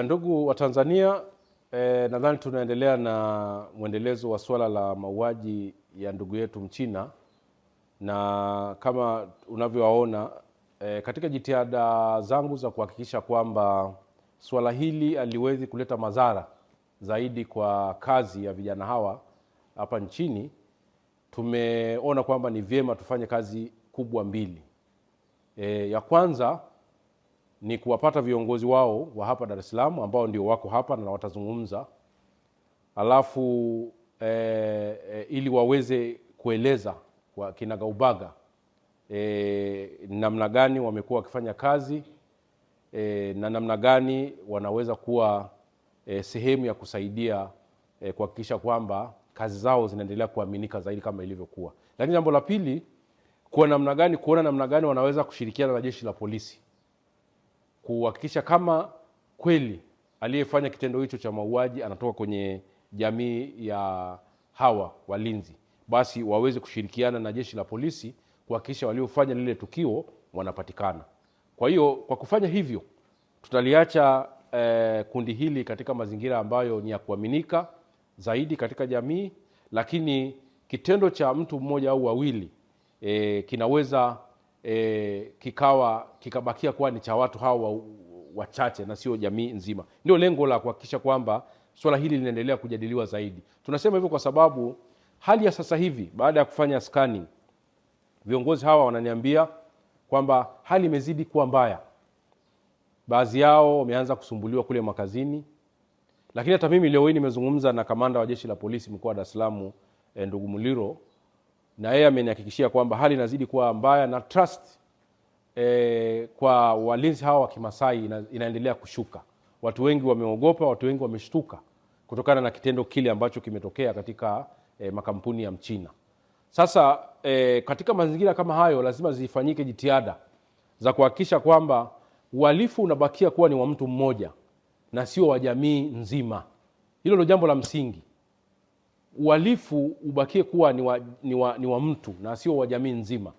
Ndugu wa Tanzania, nadhani tunaendelea na mwendelezo wa swala la mauaji ya ndugu yetu Mchina, na kama unavyowaona katika jitihada zangu za kuhakikisha kwamba swala hili aliwezi kuleta madhara zaidi kwa kazi ya vijana hawa hapa nchini, tumeona kwamba ni vyema tufanye kazi kubwa mbili. Ya kwanza ni kuwapata viongozi wao wa hapa Dar es Salaam ambao ndio wako hapa na watazungumza, alafu ili waweze kueleza kwa kinagaubaga namna gani wamekuwa wakifanya kazi na namna gani wanaweza kuwa sehemu ya kusaidia kuhakikisha kwamba kazi zao zinaendelea kuaminika zaidi kama ilivyokuwa. Lakini jambo la pili, kuona namna gani wanaweza kushirikiana na jeshi la polisi kuhakikisha kama kweli aliyefanya kitendo hicho cha mauaji anatoka kwenye jamii ya hawa walinzi, basi waweze kushirikiana na jeshi la polisi kuhakikisha waliofanya lile tukio wanapatikana. Kwa hiyo kwa kufanya hivyo tutaliacha kundi hili katika mazingira ambayo ni ya kuaminika zaidi katika jamii, lakini kitendo cha mtu mmoja au wawili kinaweza kikabakia kuwa ni cha watu hawa wachache na sio jamii nzima. Ndio lengo la kuhakikisha kwamba swala hili linaendelea kujadiliwa zaidi. Tunasema hivyo kwa sababu hali ya sasa hivi, baada ya kufanya scanning, viongozi hawa wananiambia kwamba hali imezidi kuwa mbaya. Baadhi yao wameanza kusumbuliwa kule makazini, lakini hata mimi leo hii nimezungumza na kamanda wa jeshi la polisi mkoa wa Dar es Salaam ndugu Muliro, na yeye amenihakikishia kwamba hali inazidi kuwa mbaya na trust kwa walinzi hawa wa Kimasai inaendelea kushuka. Watu wengi wameogopa, watu wengi wameshtuka kutokana na kitendo kile ambacho kimetokea katika makampuni ya Mchina. Sasa katika mazingira kama hayo lazima zifanyike jitihada za kuhakikisha kwamba uhalifu unabakia kuwa ni wa mtu mmoja na sio wa jamii nzima. Hilo ndio jambo la msingi. Uhalifu ubakie kuwa ni wa mtu na sio wa jamii nzima.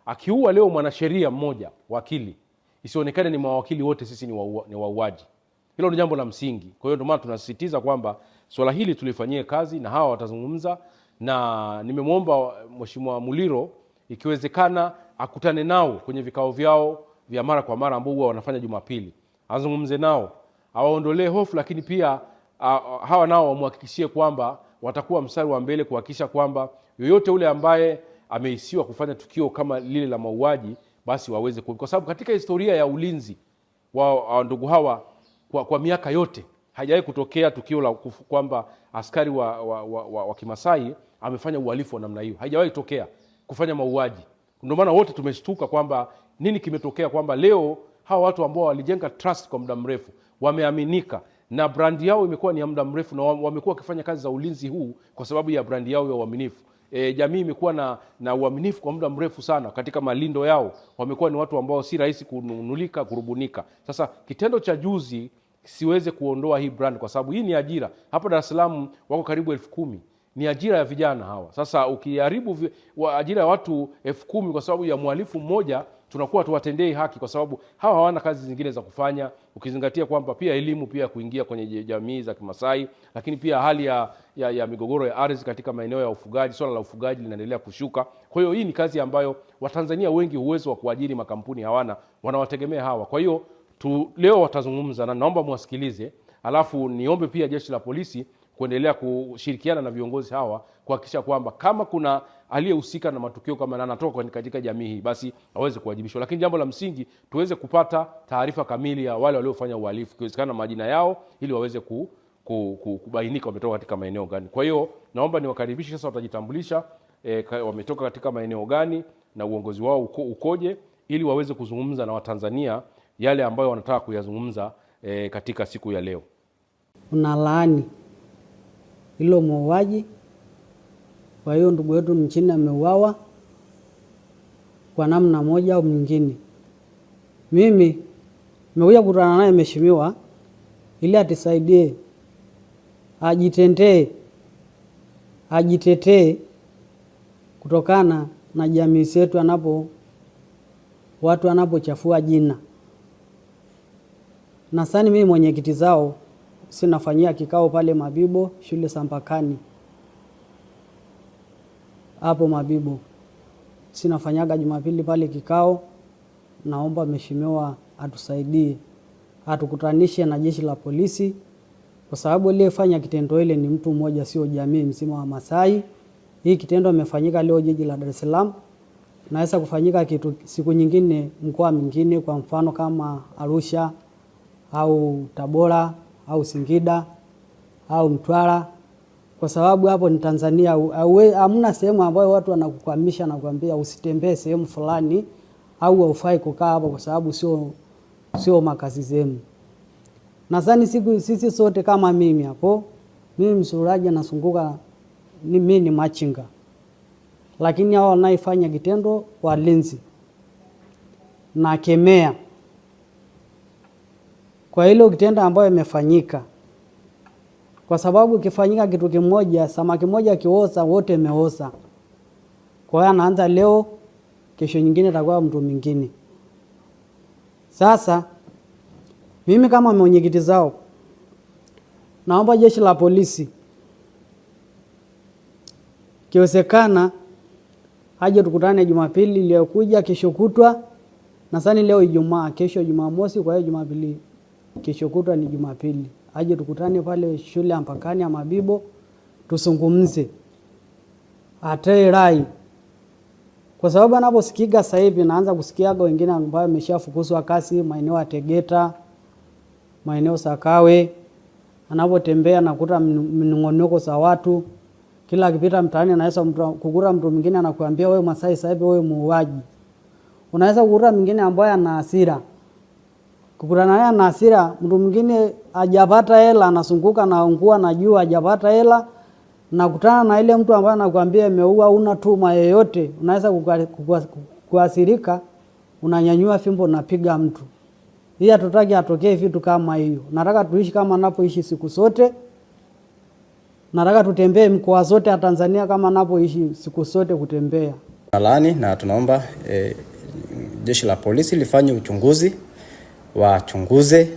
Akiua leo mwanasheria mmoja, wakili, isionekane ni mawakili wote sisi ni wauaji. Hilo ndio jambo la msingi. Kwa hiyo ndio maana tunasisitiza kwamba swala hili tulifanyie kazi na hawa watazungumza, na nimemwomba Mheshimiwa Muliro ikiwezekana akutane nao kwenye vikao vyao vya mara kwa mara ambao huwa wanafanya Jumapili. Azungumze nao, awaondolee hofu, lakini pia hawa nao wamhakikishie kwamba watakuwa mstari wa mbele kuhakikisha kwamba yoyote ule ambaye amehisiwa kufanya tukio kama lile la mauaji basi waweze, kwa sababu katika historia ya ulinzi wa ndugu hawa kwa miaka yote haijawahi kutokea tukio la kwamba askari wa Kimasai amefanya uhalifu wa namna hiyo. Haijawahi tokea kufanya mauaji. Ndio maana wote tumeshtuka kwamba nini kimetokea, kwamba leo hawa watu ambao walijenga trust kwa muda mrefu, wameaminika na brandi yao imekuwa ni ya muda mrefu, na wamekuwa wakifanya kazi za ulinzi huu kwa sababu ya brandi yao ya uaminifu. Jamii imekuwa na uaminifu kwa muda mrefu sana katika malindo yao. Wamekuwa ni watu ambao si rahisi kununulika, kurubunika. Sasa kitendo cha juzi siweze kuondoa hii brand, kwa sababu hii ni ajira. Hapa Dar es Salaam wako karibu 10,000. Ni ajira ya vijana hawa. Sasa ukiharibu ajira ya watu 10,000 kwa sababu ya mhalifu mmoja, tunakuwa tuwatendei haki, kwa sababu hawa hawana kazi zingine za kufanya, ukizingatia kwamba pia elimu pia kuingia kwenye jamii za Kimasai, lakini pia hali ya migogoro ya ardhi katika maeneo ya ufugaji, swala la ufugaji linaendelea kushuka. Kwa hiyo hii ni kazi ambayo Watanzania wengi uwezo wa kuajiri makampuni hawana, wanawategemea hawa. Kwa hiyo leo watazungumza na naomba muwasikilize, alafu niombe pia jeshi la polisi kuendelea kushirikiana na viongozi hawa kuhakikisha kwamba kama kuna aliyehusika na matukio kama na anatoka katika jamii hii basi aweze kuwajibishwa. Lakini jambo la msingi tuweze kupata taarifa kamili ya wale waliofanya uhalifu, ikiwezekana majina yao, ili waweze kubainika wametoka katika maeneo gani. Kwa hiyo naomba niwakaribishe sasa, watajitambulisha wametoka katika maeneo gani na uongozi wao ukoje, ili waweze kuzungumza na Watanzania yale ambayo wanataka kuyazungumza katika siku ya leo. Unalaani hilo mauaji. Kwa hiyo ndugu yetu Mchina ameuawa kwa namna moja au nyingine. Mimi nimekuja kukutana naye mheshimiwa ili atusaidie, ajitetee kutokana na jamii zetu watu wanapochafua jina. Na sasa mimi mwenyekiti zao sinafanyia kikao pale Mabibo shule Sampakani. Hapo Mabibo sinafanyaga Jumapili pale kikao. Naomba mheshimiwa atusaidie, atukutanishe na jeshi la polisi, kwa sababu aliyefanya kitendo ile ni mtu mmoja, sio jamii mzima wa Masai. Hii kitendo imefanyika leo jiji la Dar es Salaam, naweza kufanyika kitu siku nyingine mkoa mwingine, kwa mfano kama Arusha au Tabora au Singida au Mtwara, kwa sababu hapo ni Tanzania. Hamna sehemu ambayo watu wanakukwamisha na kuambia usitembee sehemu fulani au haufai kukaa hapo kwa sababu sio makazi zenu. Nadhani sisi sote kama mimi hapo, mimi msuraji nasunguka, mimi ni machinga, lakini hao wanaifanya kitendo walinzi na kemea kwa hilo kitendo ambayo imefanyika, kwa sababu ikifanyika kitu kimoja, samaki moja kioza wote meoza. Kwa hiyo anaanza leo, kesho nyingine atakuwa mtu mwingine. Sasa mimi kama mwenyekiti zao naomba jeshi la polisi kiwezekana aje tukutane Jumapili iliyokuja, kesho kutwa. Nadhani leo Ijumaa, kesho Jumamosi, kwa hiyo Jumapili kesho kutwa ni Jumapili. Aje tukutane pale shule ya Mpakani ya Mabibo tusungumze. Atoe rai. Kwa sababu anaposikiga sasa hivi naanza kusikiaga wengine ambao wameshafukuzwa kazi maeneo ya Tegeta, maeneo Sakawe. Anapotembea nakuta minong'onoko za watu. Kila akipita mtaani anaweza kukura mtu mwingine anakuambia wewe Masai sasa hivi wewe muuaji. Unaweza kukura mwingine ambaye ana hasira. Kukutana naye ana hasira, mtu mwingine hajapata hela anasunguka na ungua na juu hajapata hela, na kutana na ile mtu ambaye anakuambia ameua una tuma yoyote, unaweza kuasirika, unanyanyua fimbo unapiga mtu. Hii hatutaki atokee vitu kama hiyo. Nataka tuishi kama napoishi siku zote. Nataka tutembee mkoa zote ya Tanzania kama napoishi siku zote kutembea. Nalani na tunaomba jeshi la polisi lifanye uchunguzi, wachunguze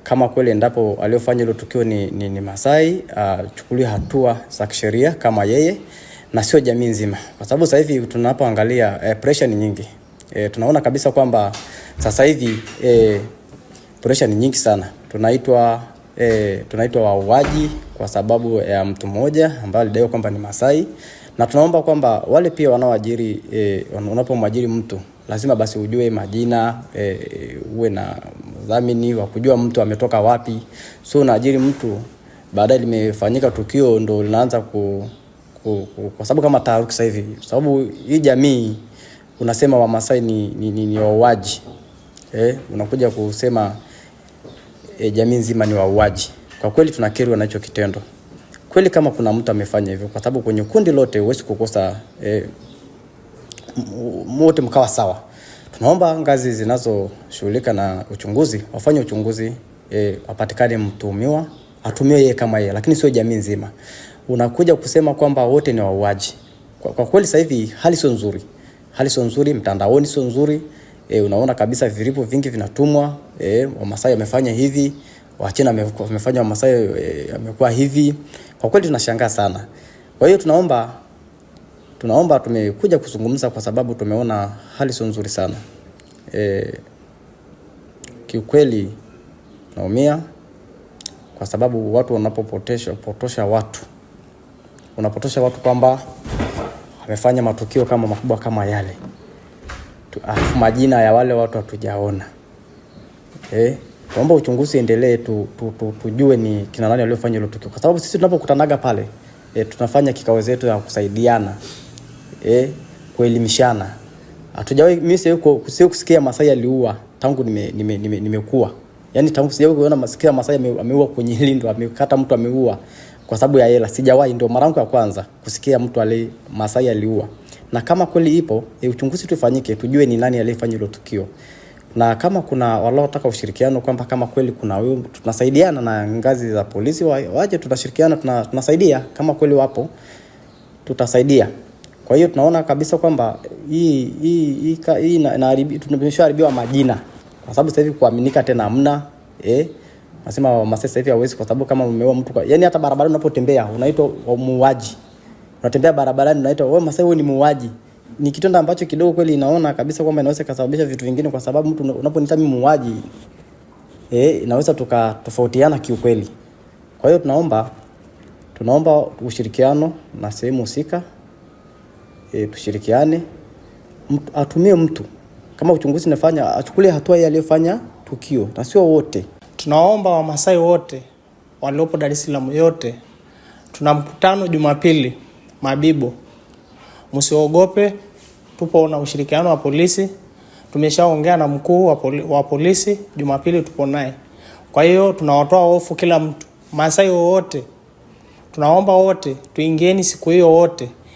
kama kweli endapo aliyofanya hilo tukio ni Masai, chukulia hatua za kisheria kama yeye na sio jamii nzima. Kwa sababu sasa hivi tunapoangalia pressure ni nyingi. Tunaona kabisa kwamba sasa hivi pressure ni nyingi sana. Tunaitwa wauaji kwa sababu ya mtu mmoja ambaye alidai kwamba ni Masai, na tunaomba kwamba wale pia wanaoajiri unapomwajiri mtu lazima basi ujue majina, uwe na dhamini wa kujua mtu ametoka wapi. So unaajiri mtu baadaye limefanyika tukio ndo linaanza kwa sababu kama taharuki sasa hivi. Kwa sababu hii jamii unasema wa Masai ni wauaji. Unakuja kusema jamii nzima ni wauaji. Kwa kweli tunakiri na hicho kitendo. Kweli kama kuna mtu amefanya hivyo, kwa sababu kwenye kundi lote huwezi kukosa wote mkawa sawa. Tunaomba ngazi zinazoshughulika na uchunguzi wafanye uchunguzi, wapatikane mtuhumiwa, atumiwe yeye kama yeye, lakini sio jamii nzima. Unakuja kusema kwamba wote ni wauaji. Kwa kweli sasa hivi hali sio nzuri. Hali sio nzuri, mtandaoni sio nzuri. Unaona kabisa viripo vingi vinatumwa, Wamasai wamefanya hivi, Wachina wamefanya Wamasai amekuwa hivi. Kwa kweli tunashangaa sana. Kwa hiyo tunaomba tumekuja kuzungumza kwa sababu tumeona hali sio nzuri sana. Kiukweli naumia kwa sababu watu wanapopotosha watu. Unapotosha watu kwamba wamefanya matukio kama makubwa kama yale. Majina ya wale watu hatujaona. Tuomba uchunguzi endelee, tujue ni kina nani waliofanya hilo tukio. Kwa sababu sisi tunapokutanaga pale, tunafanya kikao zetu ya kusaidiana, kuelimishana. Hatujawahi mimi sio kusikia Masai aliua tangu nimekuwa. Yaani tangu sijawahi kuona Masai ameua kwenye lindo, amekata mtu ameua kwa sababu ya hela. Sijawahi, ndio mara yangu ya kwanza kusikia mtu Masai aliua. Na kama kweli ipo, uchunguzi tufanyike, tujue ni nani aliyefanya hilo tukio. Na kama kuna wanaotaka ushirikiano kwamba kama kweli kuna wewe, tunasaidiana na ngazi za polisi waje tunashirikiana, tunasaidia kama kweli wapo tutasaidia. Kwa hiyo tunaona kabisa kwamba hii tumeshaharibiwa majina. Kwa sababu sasa hivi kuaminika tena hamna. Nasema Wamasai sasa hivi hawezi, kwa sababu kama umeua mtu yani hata barabarani unapotembea unaitwa muuaji. Unatembea barabarani unaitwa wewe Masai, wewe ni muuaji. Ni kitendo ambacho kidogo kweli inaona kabisa kwamba inaweza kusababisha vitu vingine, kwa sababu mtu unaponiita mimi muuaji inaweza tukatofautiana kiukweli. Kwa hiyo tunaomba ushirikiano na sehemu husika, tushirikiane, atumie mtu kama uchunguzi unafanya achukulie hatua ile aliyofanya tukio, na sio wote. Tunaomba Wamasai wote waliopo Dar es Salaam yote, tuna mkutano Jumapili Mabibo, msiogope, tupo na ushirikiano wa polisi. Tumeshaongea na mkuu wa polisi, Jumapili tupo naye. Kwa hiyo tunawatoa hofu kila mtu. Masai wote tunaomba wote tuingieni siku hiyo wote.